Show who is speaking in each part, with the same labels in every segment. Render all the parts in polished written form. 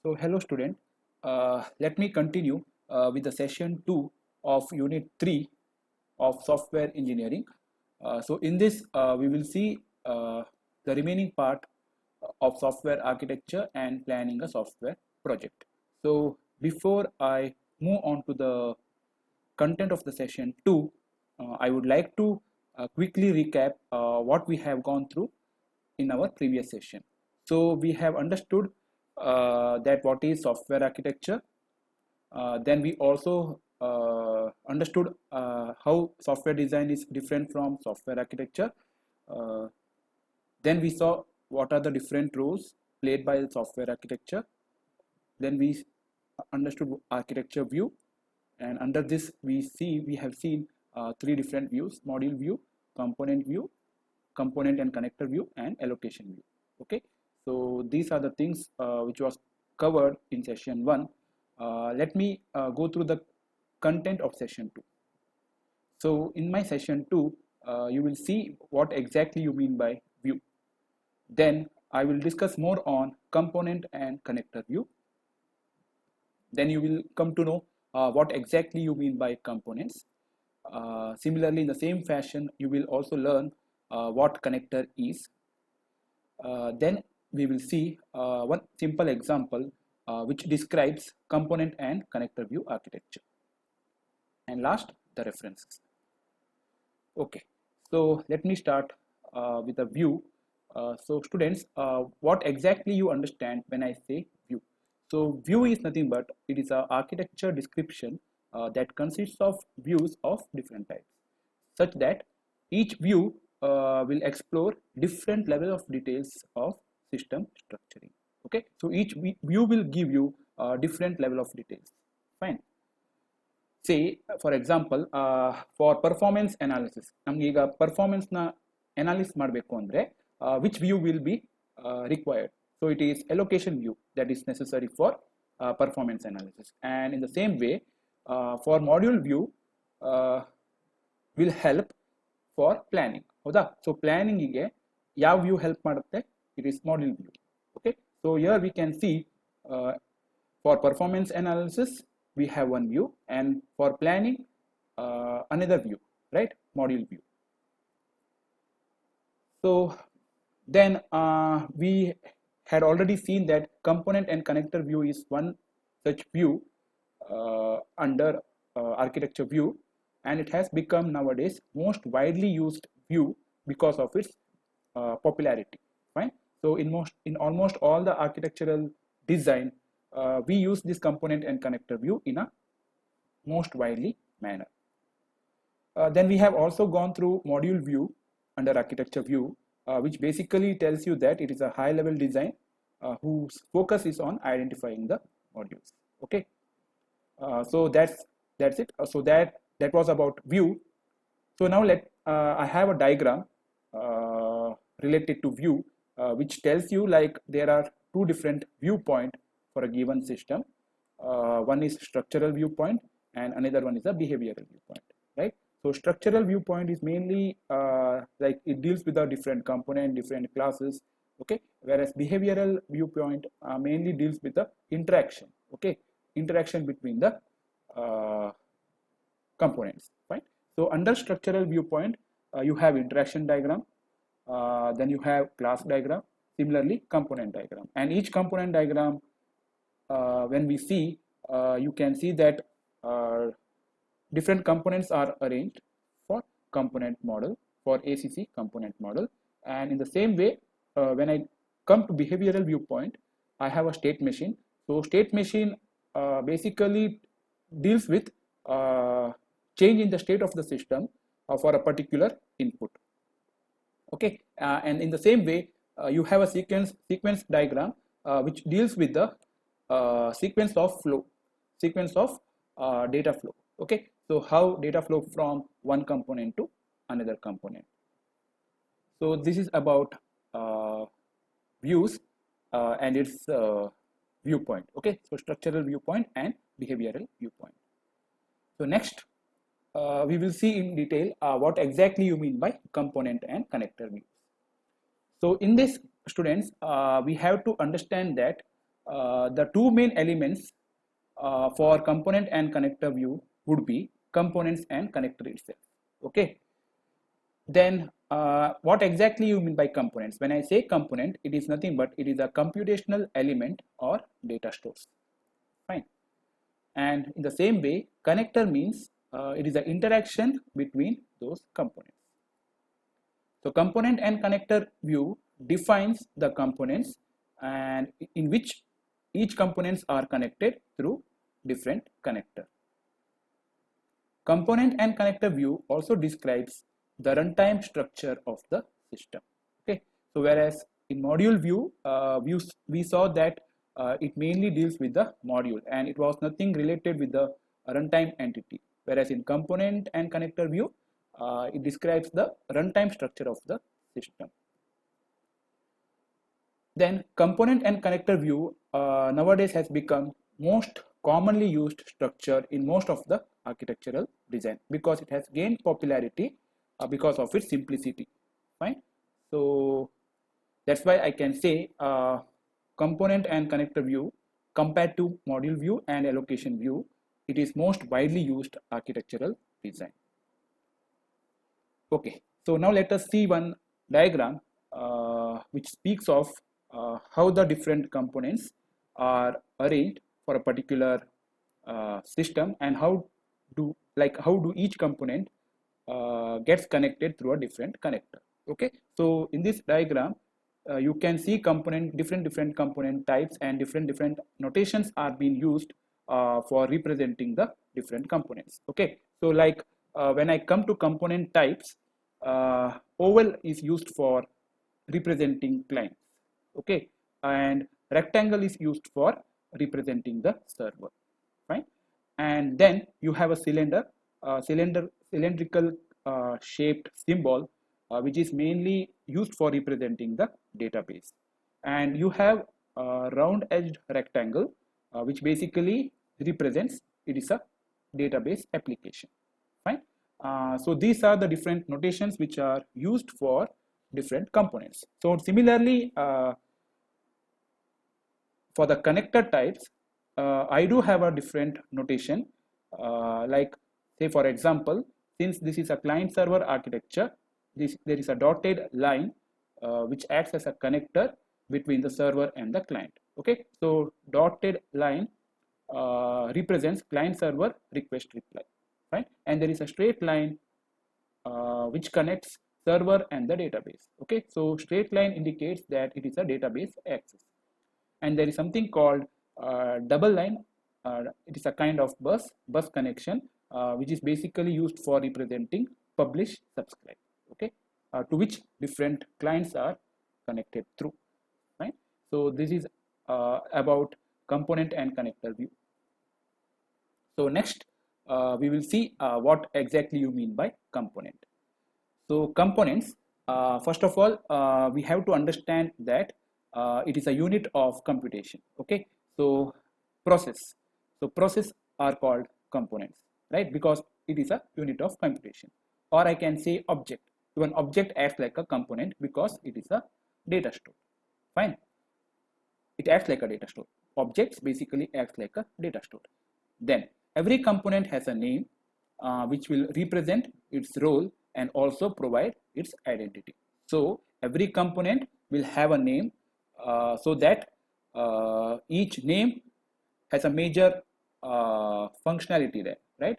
Speaker 1: So hello student, let me continue with the session 2 of unit 3 of software engineering. So in this we will see the remaining part of software architecture and planning a software project. So before I move on to the content of the session 2, I would like to quickly recap what we have gone through in our previous session. So we have understood that what is software architecture. Then we also understood how software design is different from software architecture. Uh, then we saw what are the different roles played by the software architecture. Then we understood architecture view, and under this we have seen three different views: module view, component and connector view, and allocation view. Okay, so these are the things which was covered in session 1. Let me go through the content of session 2. So in my session 2, you will see what exactly you mean by view. Then I will discuss more on component and connector view. Then you will come to know what exactly you mean by components. Similarly, in the same fashion, you will also learn what connector is. Then we will see one simple example which describes component and connector view architecture. And last, the references. Okay, so let me start with a view. So students, what exactly you understand when I say view? So view is nothing but it is an architecture description that consists of views of different types, such that each view will explore different level of details of system structuring. Okay, so each view will give you different level of details. Fine. Say for example for performance analysis ನಮ್ಗೆ ಈಗ performance ನ analysis ಮಾಡಬೇಕು ಅಂದ್ರೆ which view will be required. So it is allocation view that is necessary for performance analysis, and in the same way for module view uh, will help for planning. ಹೌದಾ? So planning ಗೆ ಯಾವ view help ಮಾಡುತ್ತೆ? It is module view. Okay, so here we can see for performance analysis we have one view, and for planning another view, right? Module view. So then we had already seen that component and connector view is one such view under architecture view, and it has become nowadays most widely used view because of its popularity. Fine. So in almost all the architectural design we use this component and connector view in a most widely manner. Then we have also gone through module view under architecture view, which basically tells you that it is a high level design whose focus is on identifying the modules. Okay, so that's it. So that was about view. So now I have a diagram related to view which tells you like there are two different viewpoint for a given system. One is structural viewpoint and another one is a behavioral viewpoint, right? So structural viewpoint is mainly like it deals with a different component, different classes. Okay, whereas behavioral viewpoint mainly deals with the interaction. Okay, interaction between the components. Fine. So under structural viewpoint you have interaction diagram, then you have class diagram, similarly component diagram, and each component diagram when we see you can see that different components are arranged for component model, for ACC component model. And in the same way when I come to behavioral viewpoint, I have a state machine. So state machine basically deals with change in the state of the system for a particular input. Okay, and in the same way you have a sequence diagram which deals with the sequence of data flow. Okay, so how data flow from one component to another component. So this is about views and its viewpoint. Okay, so structural viewpoint and behavioral viewpoint. So next we will see in detail what exactly you mean by component and connector views. So in this students we have to understand that the two main elements for component and connector view would be components and connector itself. Okay, then what exactly you mean by components? When I say component, it is nothing but it is a computational element or data stores. Fine. And in the same way, connector means it is an interaction between those components. So component and connector view defines the components and in which each components are connected through different connector. Component and connector view also describes the runtime structure of the system. Okay, so whereas in module view, we saw that it mainly deals with the module and it was nothing related with the runtime entity, whereas in component and connector view, it describes the runtime structure of the system. Then component and connector view nowadays has become most commonly used structure in most of the architectural design because it has gained popularity because of its simplicity. Fine. So that's why I can say component and connector view compared to module view and allocation view, it is most widely used architectural design. Okay, so now let us see one diagram which speaks of how the different components are arranged for a particular system and how do each component gets connected through a different connector. Okay, so in this diagram you can see different component types and different notations are being used for representing the different components. Okay, so like when I come to component types, oval is used for representing clients. Okay, and rectangle is used for representing the server. Fine. And then you have a cylindrical shaped symbol which is mainly used for representing the database, and you have a round edged rectangle which basically represents it is a database application. Fine. So these are the different notations which are used for different components. So similarly for the connector types, I do have a different notation like say for example, since this is a client server architecture, there is a dotted line which acts as a connector between the server and the client. Okay, so dotted line represents client server request reply, right? And there is a straight line which connects server and the database. Okay, so straight line indicates that it is a database access, and there is something called double line. It is a kind of bus connection which is basically used for representing publish subscribe. Okay, to which different clients are connected through. Right. So this is about component and connector view. So next we will see what exactly you mean by component. So components, first of all, we have to understand that it is a unit of computation. Okay, so process are called components, right? Because it is a unit of computation. Or I can say object. Even object acts like a component because it is a data store. Fine, it acts like a data store. Objects basically acts like a data store. Then every component has a name which will represent its role and also provide its identity. So every component will have a name so that each name has a major functionality there, right?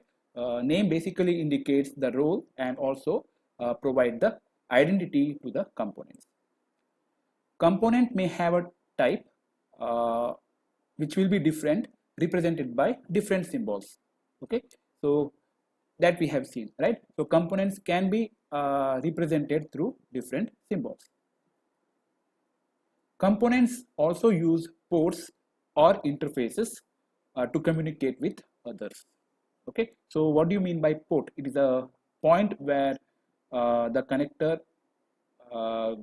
Speaker 1: Name basically indicates the role and also provide the identity to the components. Component may have a type which will be different, represented by different symbols. Okay, so that we have seen, right? So components can be represented through different symbols. Components also use ports or interfaces to communicate with others. Okay, so what do you mean by port? It is a point where the connector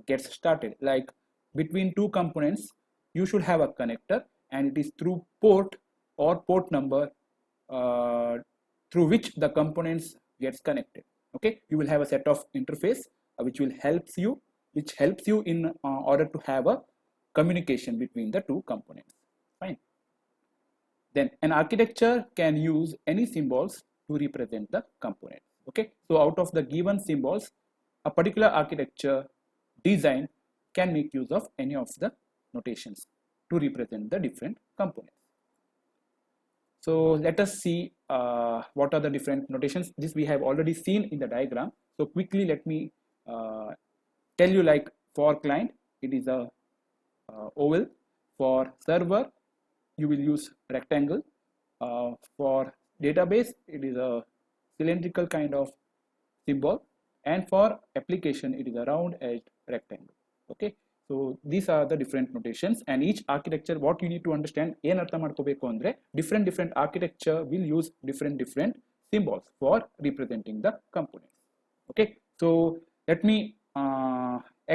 Speaker 1: gets started. Like between two components, you should have a connector, and it is through port or port number through which the components gets connected. Okay, you will have a set of interface which helps you in order to have a communication between the two components. Fine. Then an architecture can use any symbols to represent the component. Okay, so out of the given symbols, a particular architecture design can make use of any of the notations to represent the different components. So let us see what are the different notations. This we have already seen in the diagram. So quickly let me tell you, like for client it is a oval, for server you will use rectangle, for database it is a cylindrical kind of symbol, and for application it is a round edged rectangle. Okay, so these are the different notations, and each architecture, what you need to understand, ಏನು ಅರ್ಥ ಮಾಡ್ಕೋಬೇಕು ಅಂದ್ರೆ different architecture will use different symbols for representing the components. Okay, so let me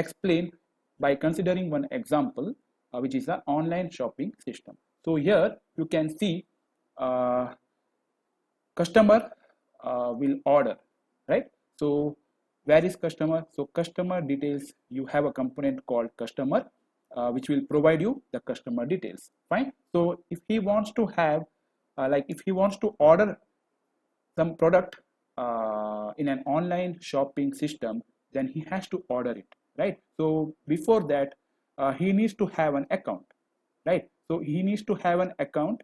Speaker 1: explain by considering one example, which is an online shopping system. So here you can see customer will order, right? So where is customer? So customer details, you have a component called customer, which will provide you the customer details. Fine. So if he wants to have if he wants to order some product in an online shopping system, then he has to order it, right? So before that he needs to have an account, right? So he needs to have an account,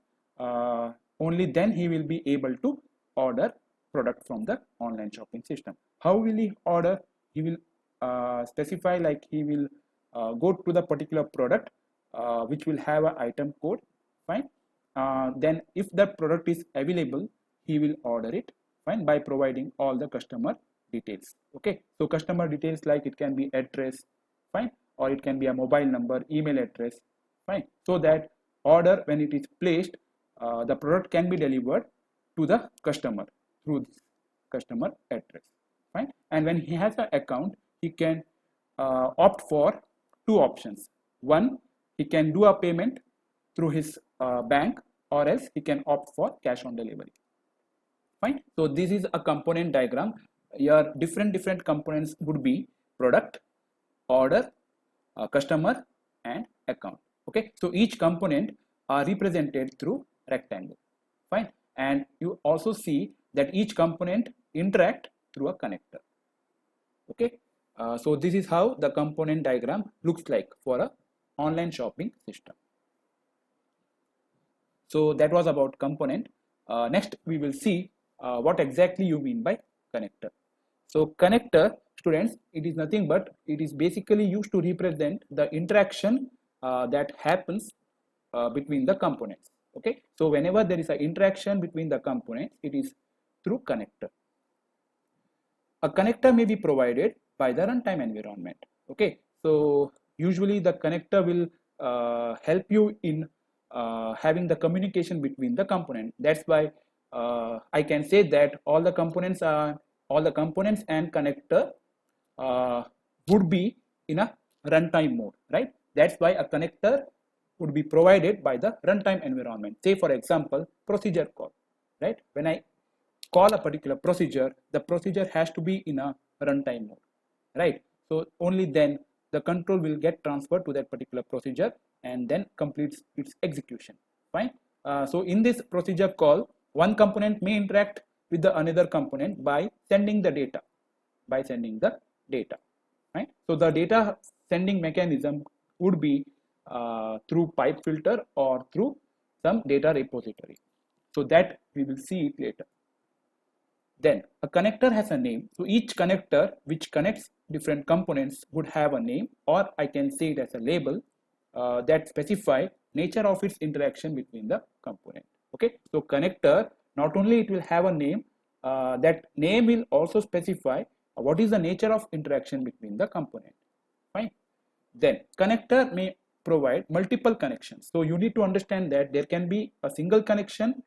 Speaker 1: only then he will be able to order product from the online shopping system. How will he order? He will specify, like he will go to the particular product which will have an item code. Fine. Then if that product is available, he will order it, fine, by providing all the customer details. Okay, so customer details, like it can be address, fine, or it can be a mobile number, email address, fine, so that order when it is placed, the product can be delivered to the customer through this customer address, fine. And when he has an account, he can opt for two options. One, he can do a payment through his bank, or else he can opt for cash on delivery. Fine. So this is a component diagram. Your different components would be product, order, customer, and account. Okay, so each component are represented through rectangle. Fine. And you also see that each component interact through a connector. Okay, so this is how the component diagram looks like for a online shopping system. So that was about component. Next we will see what exactly you mean by connector. So connector, students, it is nothing but it is basically used to represent the interaction that happens between the components. Okay, so whenever there is an interaction between the components, it is through connector. A connector may be provided by the runtime environment. Okay, so usually the connector will help you in having the communication between the component. That's why I can say that all the components and connector would be in a runtime mode, right? That's why a connector would be provided by the runtime environment. Say for example, procedure call, right? When I call a particular procedure, the procedure has to be in a runtime mode, right? So only then the control will get transferred to that particular procedure and then completes its execution. Fine. So in this procedure call, one component may interact with the another component by sending the data, right? So the data sending mechanism would be through pipe filter or through some data repository. So that we will see it later. Then a connector has a name. So each connector which connects different components would have a name, or I can say it as a label that specify nature of its interaction between the component. Okay, so connector, not only it will have a name, that name will also specify what is the nature of interaction between the component. Fine. Then connector may provide multiple connections. So you need to understand that there can be a single connection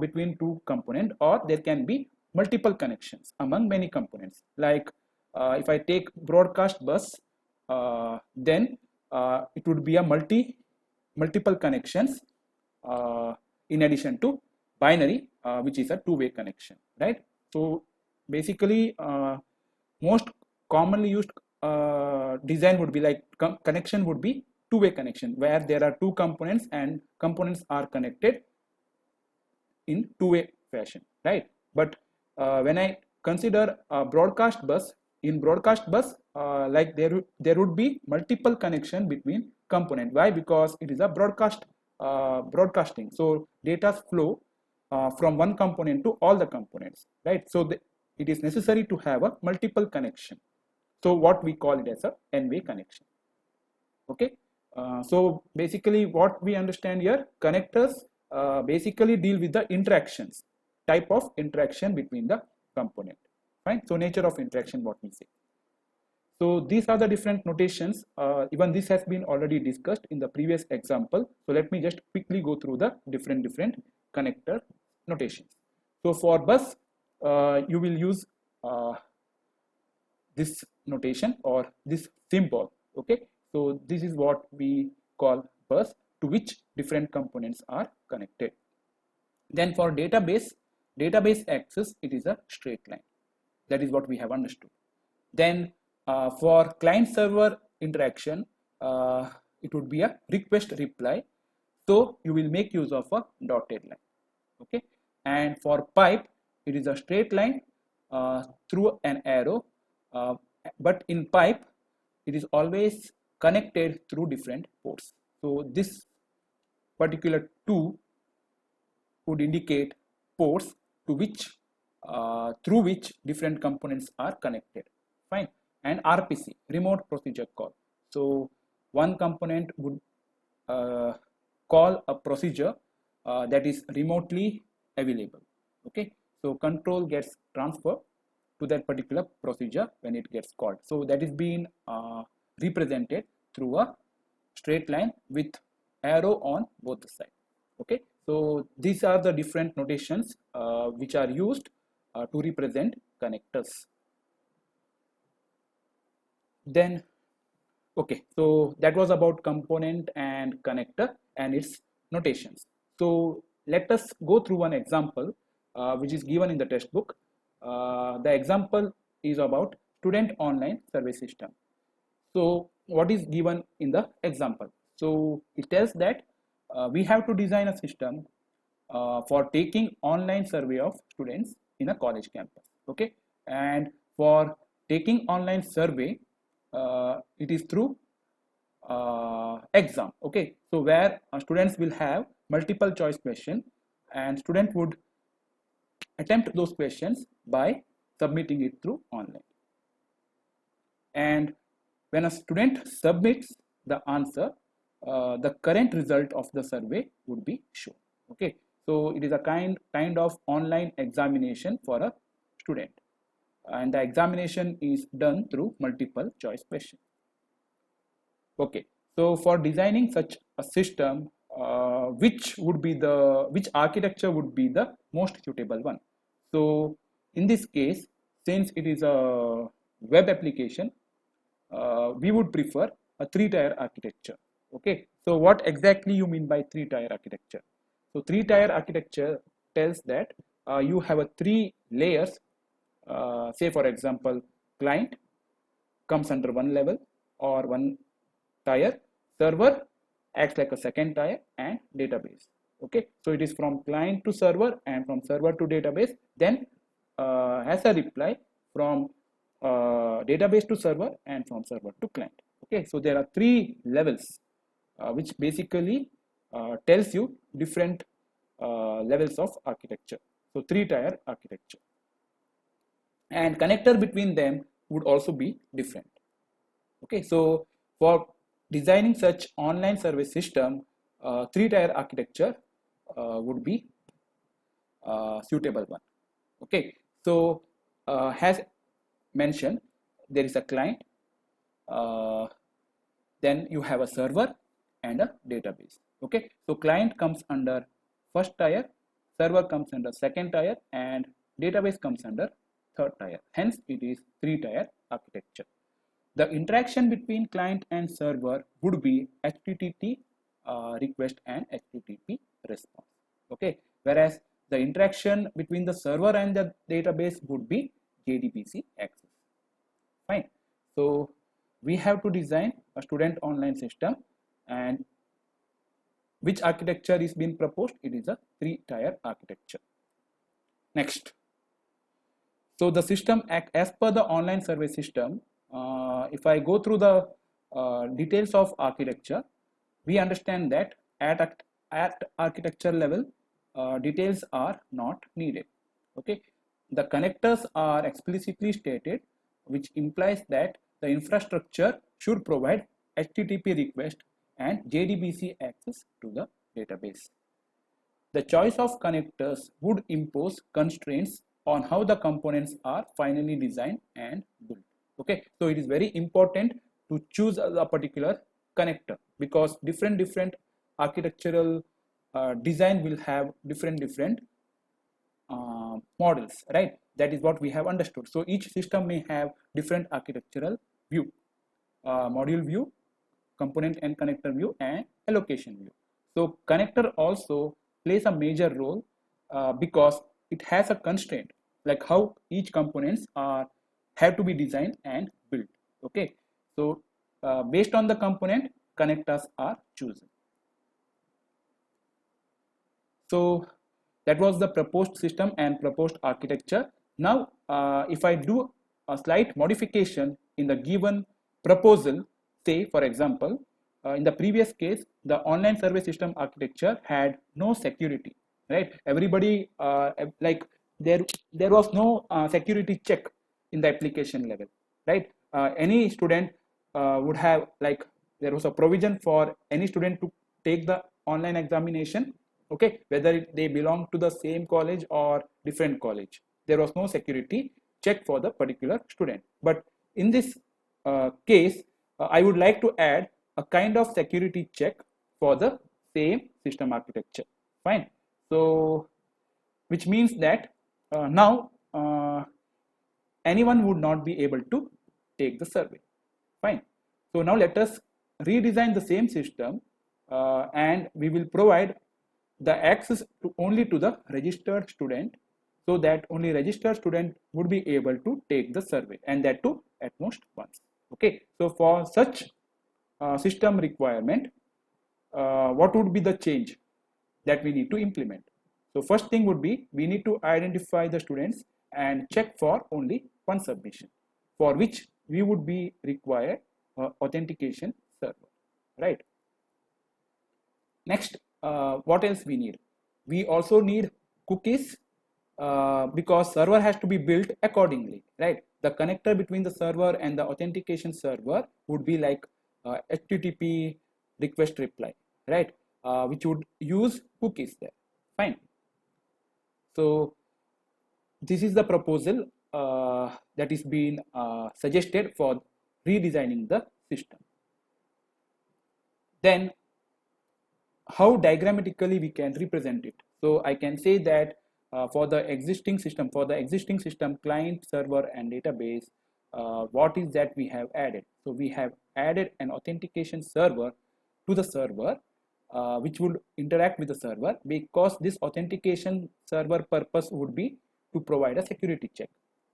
Speaker 1: between two components, or there can be multiple connections among many components. Like if I take broadcast bus, then it would be a multiple connections in addition to binary, which is a two-way connection, right? So basically most commonly used design would be like connection would be two-way connection where there are two components and components are connected in two-way fashion, right? But when I consider a broadcast bus, in broadcast bus, like there would be multiple connection between component. Why? Because it is a broadcasting. So data flow from one component to all the components, right? So it is necessary to have a multiple connection. So what we call it as a n-way connection. Okay. So basically what we understand here, connectors basically deal with the interactions, type of interaction between the component. Fine. So nature of interaction, what we say. So these are the different notations. Even this has been already discussed in the previous example. So let me just quickly go through the different connector notations. So for bus, you will use this notation or this symbol. Okay. So this is what we call bus, to which different components are connected. Then for database access, it is a straight line. That is what we have understood. Then for client server interaction, it would be a request reply. So you will make use of a dotted line. Okay. And for pipe, it is a straight line through an arrow. But in pipe, it is always connected through different ports. So this particular 2 would indicate ports to which through which different components are connected. Fine. And RPC, remote procedure call. So one component would call a procedure that is remotely available. Okay. So control gets transferred to that particular procedure when it gets called. So that is being represented through a straight line with arrow on both the sides. Okay. So these are the different notations which are used to represent connectors. Then okay, so that was about component and connector and its notations. So let us go through one example which is given in the textbook. The example is about student online survey system. So what is given in the example? So it tells that we have to design a system for taking online survey of students in a college campus. Okay, and for taking online survey, it is through exam. Okay, so where students will have multiple choice question and student would attempt those questions by submitting it through online. And when a student submits the answer, the current result of the survey would be shown. Okay, so it is a kind of online examination for a student, and the examination is done through multiple choice question. Okay, so for designing such a system, which architecture would be the most suitable one? So in this case, since it is a web application, we would prefer a 3-tier architecture. Okay, so what exactly you mean by 3-tier architecture? So 3-tier architecture tells that you have a 3 layers. Say for example, client comes under one level or one tier, server acts like a second tier, and database. Okay, so it is from client to server and from server to database, then has a reply from database to server and from server to client. Okay, so there are 3 levels which basically tells you different levels of architecture. So 3-tier architecture, and connector between them would also be different. Okay, so for designing such online survey system, 3-tier architecture would be suitable one. Okay, so as mentioned, there is a client, then you have a server and a database. Okay, so client comes under first tier, server comes under second tier, and database comes under third tier. Hence it is 3-tier architecture. The interaction between client and server would be HTTP request and HTTP response. Okay, whereas the interaction between the server and the database would be JDBC access. Fine. So we have to design a student online system And which architecture is being proposed? It is a 3-tier architecture. Next. So the system, as per the online survey system, if I go through the details of architecture, we understand that at architecture level, details are not needed. Okay, the connectors are explicitly stated, which implies that the infrastructure should provide HTTP request and JDBC access to the database. The choice of connectors would impose constraints on how the components are finally designed and built. Okay, so it is very important to choose a particular connector, because different architectural design will have different models, right? That is what we have understood. So each system may have different architectural view, module view, component and connector view, and allocation view. So connector also plays a major role because it has a constraint, like how each components have to be designed and built. Okay, so based on the component, connectors are chosen. So that was the proposed system and proposed architecture. Now if I do a slight modification in the given proposal, say for example, in the previous case, the online survey system architecture had no security, right? Everybody like there was no security check in the application level, right? Any student would have, like, there was a provision for any student to take the online examination, okay, whether they belong to the same college or different college. There was no security check for the particular student. But in this case, I would like to add a kind of security check for the same system architecture. Fine. So which means that now anyone would not be able to take the survey. Fine. So now let us redesign the same system and we will provide the access only to the registered student, so that only registered student would be able to take the survey, and that too at most once. Okay, so for such system requirement, what would be the change that we need to implement? So first thing would be, we need to identify the students and check for only one submission, for which we would be required authentication server, right? Next, what else we need? We also need cookies, because server has to be built accordingly, right? The connector between the server and the authentication server would be like HTTP request reply, right? Which would use cookies there. Fine. So this is the proposal that is being suggested for redesigning the system. Then how diagrammatically we can represent it? So I can say that for the existing system, client, server, and database, what is that we have added? So we have added an authentication server to the server, which would interact with the server, because this authentication server purpose would be to provide a security check.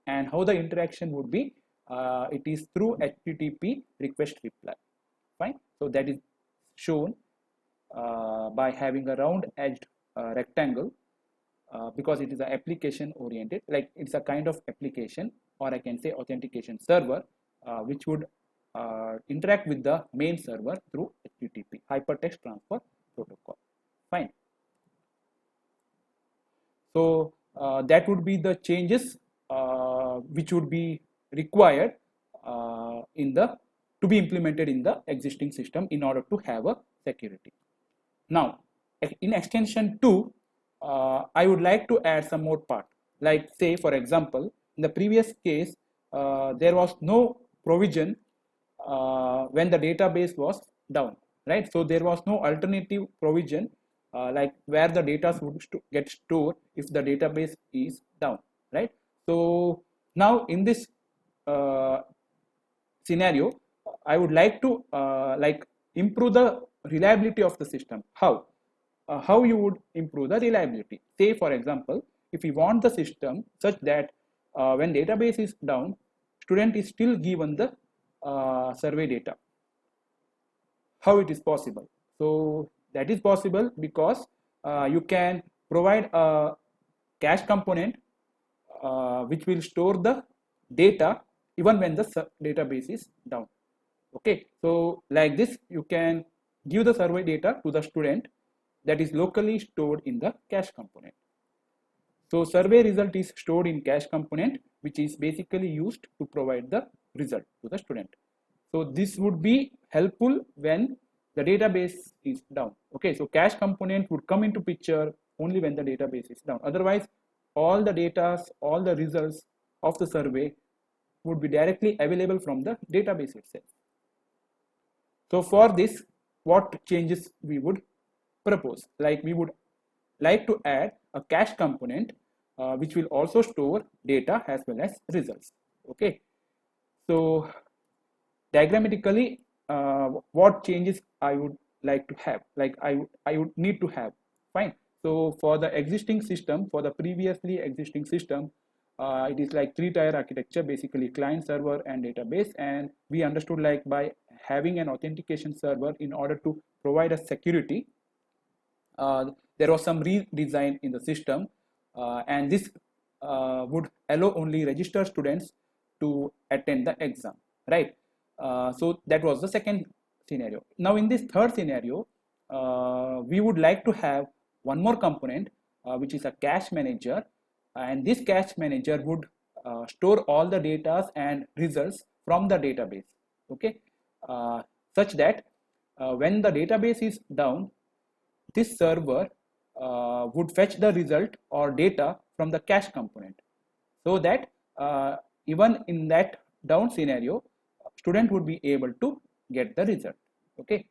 Speaker 1: And how the interaction would be, it is through HTTP request reply. Fine. So that is shown by having a round edged rectangle, because it is an application oriented, like it's a kind of application, or I can say authentication server, which would interact with the main server through HTTP, hypertext transfer protocol. Fine. So that would be the changes which would be required to be implemented in the existing system in order to have a security. Now, in extension 2, I would like to add some more part. Like, say for example, in the previous case, there was no provision when the database was down, right? So there was no alternative provision like where the data would get stored if the database is down, right? So now in this scenario, I would like to improve the reliability of the system. How you would improve the reliability? Say for example, if we want the system such that when database is down, student is still given the survey data. how it is possible? So that is possible because you can provide a cache component which will store the data even when the database is down. Okay, so like this you can give the survey data to the student that is locally stored in the cache component. So survey result is stored in cache component, which is basically used to provide the result to the student. So this would be helpful when the database is down. Okay, so cache component would come into picture only when the database is down. Otherwise, all the data, all the results of the survey would be directly available from the database itself. So for this, what changes we would propose? Like we would like to add a cache component which will also store data as well as results. Okay, so diagrammatically, what changes I would like to have, like I would need to have. Fine. So for the existing system, for the previously existing system, it is like 3-tier architecture, basically client, server, and database. And we understood like by having an authentication server in order to provide a security, there was some redesign in the system, and this would allow only registered students to attend the exam, right? So that was the second scenario. Now in this third scenario, we would like to have one more component which is a cache manager, and this cache manager would store all the data and results from the database. Okay, such that when the database is down, this server would fetch the result or data from the cache component, so that even in that down scenario, student would be able to get the result. Okay,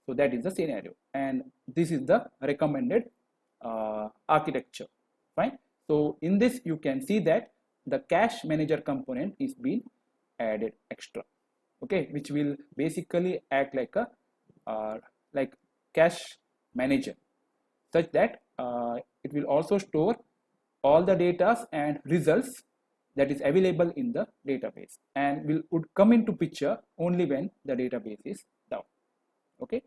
Speaker 1: so that is the scenario, and this is the recommended architecture. Fine. So in this you can see that the cache manager component is being added extra. Okay, which will basically act like a cache manager, such that it will also store all the data and results that is available in the database, and would come into picture only when the database is down. Okay,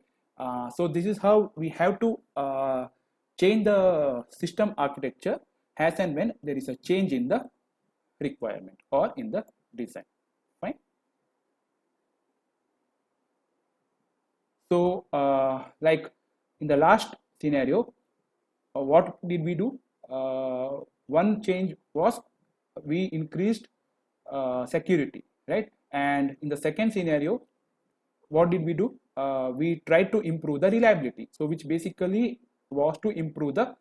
Speaker 1: so this is how we have to change the system architecture as and when there is a change in the requirement or in the design. Fine. So like in the last scenario, what did we do? One change was we increased security, right? And in the second scenario, what did we do? We tried to improve the reliability, so which basically was to improve the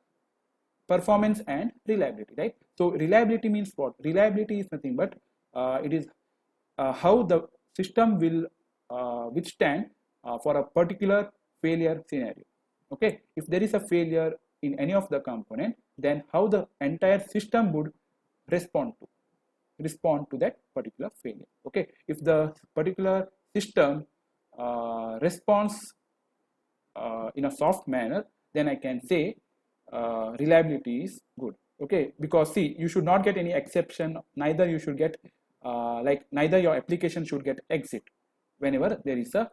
Speaker 1: performance and reliability, right? So reliability means what? Reliability is nothing but it is how the system will withstand for a particular failure scenario. Okay, if there is a failure in any of the component, then how the entire system would respond to that particular failure. Okay, if the particular system responds in a soft manner, then I can say reliability is good. Okay, because see, you should not get any exception, neither you should get neither your application should get exit whenever there is a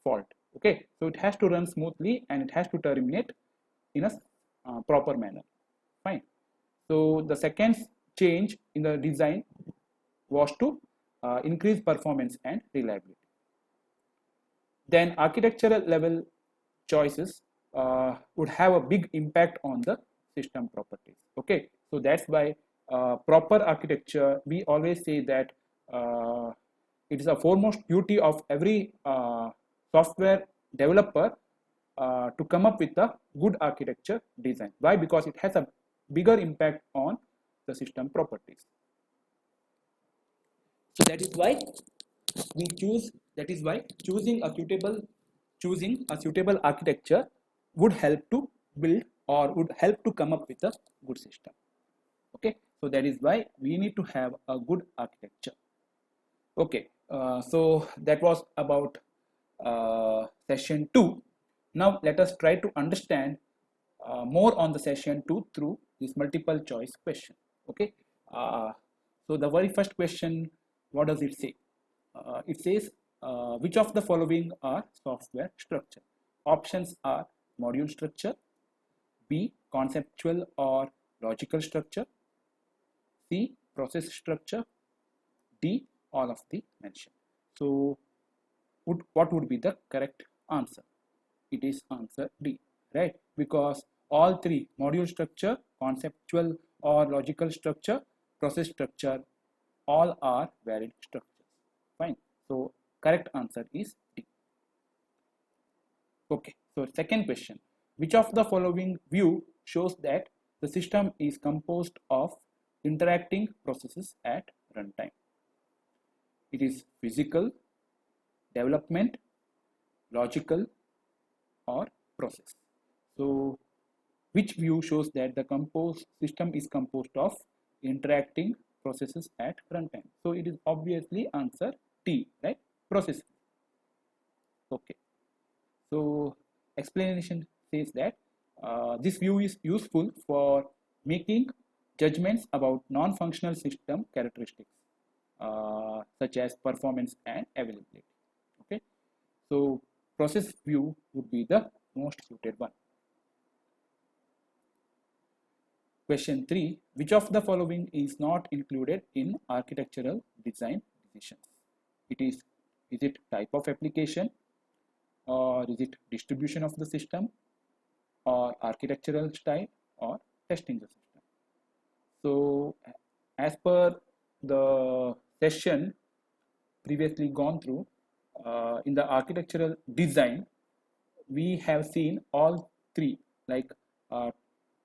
Speaker 1: fault. Okay, so it has to run smoothly and it has to terminate in a proper manner. Fine. So the second change in the design was to increase performance and reliability. Then architectural level choices would have a big impact on the system properties. Okay, so that's why proper architecture, we always say that it is a foremost duty of every software developer to come up with a good architecture design. Why? Because it has a bigger impact on the system properties. So that is why we choose. That is why choosing a suitable architecture would help to build or would help to come up with a good system. Okay, so that is why we need to have a good architecture. Okay, so that was about session 2. Now let us try to understand more on the session 2 through this multiple choice question. Okay, so the very first question, what does it say? It says which of the following are software structure? Options are module structure, B, conceptual or logical structure, C, process structure, D, all of the mentioned. So what would be the correct answer? It is answer D, right? Because all three, module structure, conceptual or logical structure, process structure, all are valid structures. Fine. So correct answer is D. Okay. So second question, which of the following view shows that the system is composed of interacting processes at runtime? It is physical, development, logical, or process. So which view shows that the system is composed of interacting processes at runtime? So it is obviously answer T, right? Process. Okay. So explanation says that this view is useful for making judgments about non-functional system characteristics such as performance and availability. Okay. So process view would be the most suited one. Question 3. Which of the following is not included in architectural design decisions? Is it type of application, or is it distribution of the system, or architectural style, or testing the system? So as per the session previously gone through, in the architectural design, we have seen all three, like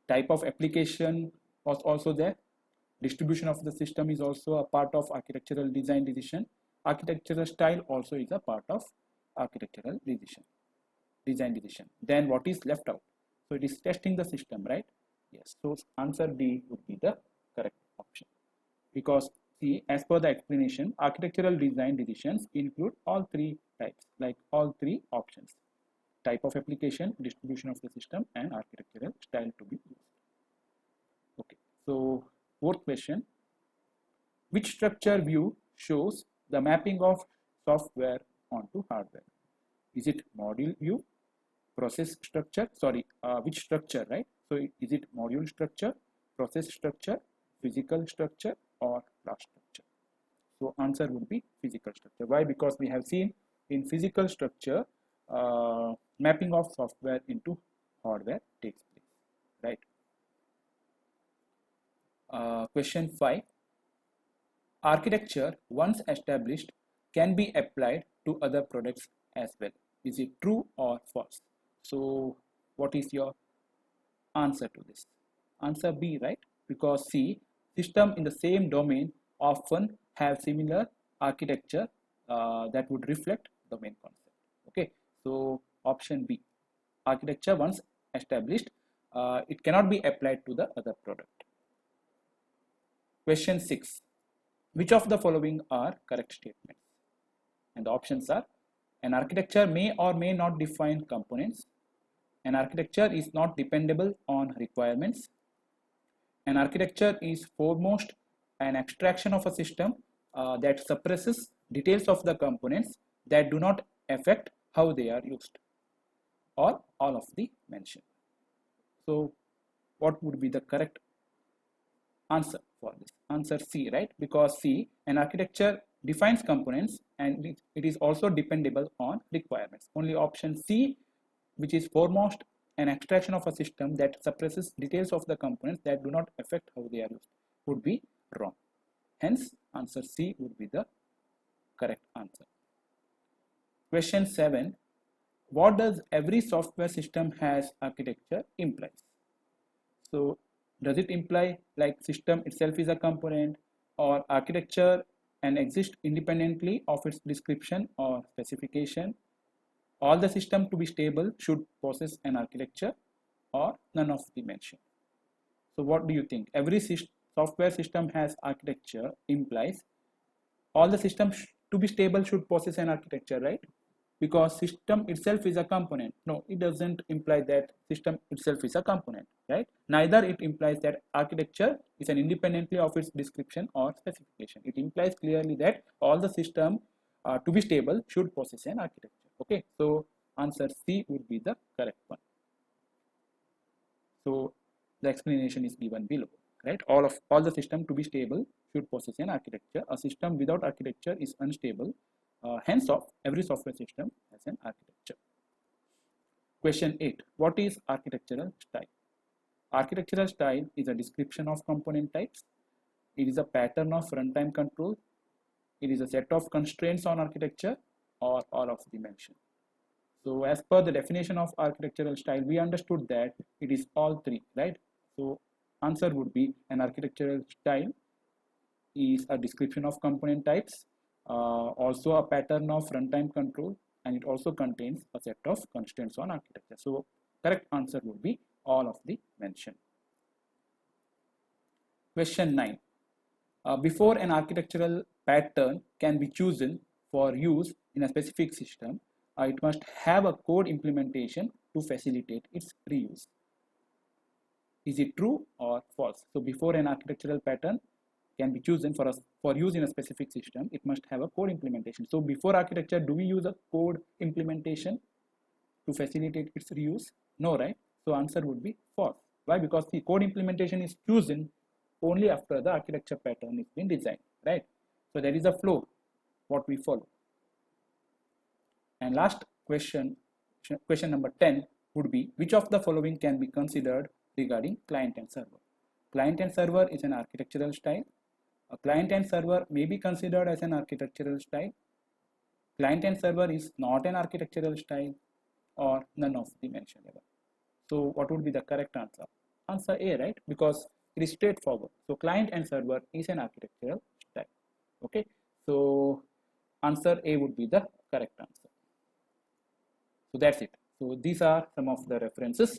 Speaker 1: type of application was also there, distribution of the system is also a part of architectural design decision, architectural style also is a part of architectural design decision. Then what is left out? So it is testing the system, right? Yes. So answer D would be the correct option, because see, as per the explanation, architectural design decisions include all three types, like all three options: type of application, distribution of the system, and architectural style to be used. Okay. So fourth question, which structure view shows the mapping of software onto hardware? Is it module view, process structure, which structure, right? So is it module structure, process structure, physical structure, or class structure? So answer would be physical structure. Why? Because we have seen in physical structure, mapping of software into hardware takes place, right? Question 5. Architecture once established can be applied to other products as well. Is it true or false? So what is your answer to this? Answer B, right? Because C, system in the same domain often have similar architecture that would reflect domain concept. Okay, so option B, architecture once established, it cannot be applied to the other product. Question 6. Which of the following are correct statements? And the options are: an architecture may or may not define components, an architecture is not dependable on requirements, an architecture is foremost an abstraction of a system that suppresses details of the components that do not affect how they are used, or all of the mentioned. So what would be the correct answer for this? Answer C, right? Because C, an architecture defines components and it is also dependable on requirements. Only option C, which is foremost an abstraction of a system that suppresses details of the components that do not affect how they are used, would be wrong. Hence answer C would be the correct answer. Question 7. What does every software system has architecture implies? So does it imply like system itself is a component, or architecture and exists independently of its description or specification? All the system to be stable should possess an architecture, or none of the mentioned? So what do you think? Every software system has architecture implies all the systems to be stable should possess an architecture, right? Because system itself is a component. No, it doesn't imply that system itself is a component, right? Neither it implies that architecture is an independently of its description or specification. It implies clearly that all the system to be stable should possess an architecture. Okay, so answer C would be the correct one. So the explanation is given below, right? All the system to be stable should possess an architecture. A system without architecture is unstable. Hence, every software system has an architecture. Question 8. What is architectural style? Architectural style is a description of component types. It is a pattern of runtime control. It is a set of constraints on architecture, or all of the mentioned. So as per the definition of architectural style, we understood that it is all three, right? So answer would be an architectural style is a description of component types, also a pattern of runtime control, and it also contains a set of constraints on architecture. So correct answer would be all of the mentioned. Question 9. Before an architectural pattern can be chosen for use in a specific system, it must have a code implementation to facilitate its reuse. Is it true or false? So before an architectural pattern can be chosen for use in a specific system, it must have a code implementation. So before architecture, do we use a code implementation to facilitate its reuse? No, right? So answer would be false. Why? Because the code implementation is chosen only after the architecture pattern is been designed, right? So there is a flow what we follow. And last question number 10 would be, which of the following can be considered regarding client and server? Client and server is an architectural style. A client and server may be considered as an architectural style. Client and server is not an architectural style, or none of the mentioned above. So what would be the correct answer? Answer A, right? Because it is straightforward. So client and server is an architectural style. Okay, so answer A would be the correct answer. So that's it. So these are some of the references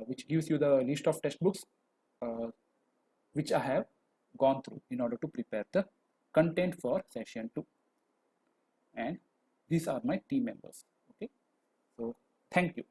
Speaker 1: which gives you the list of textbooks which I have gone through in order to prepare the content for session 2. And these are my team members. Okay, so thank you.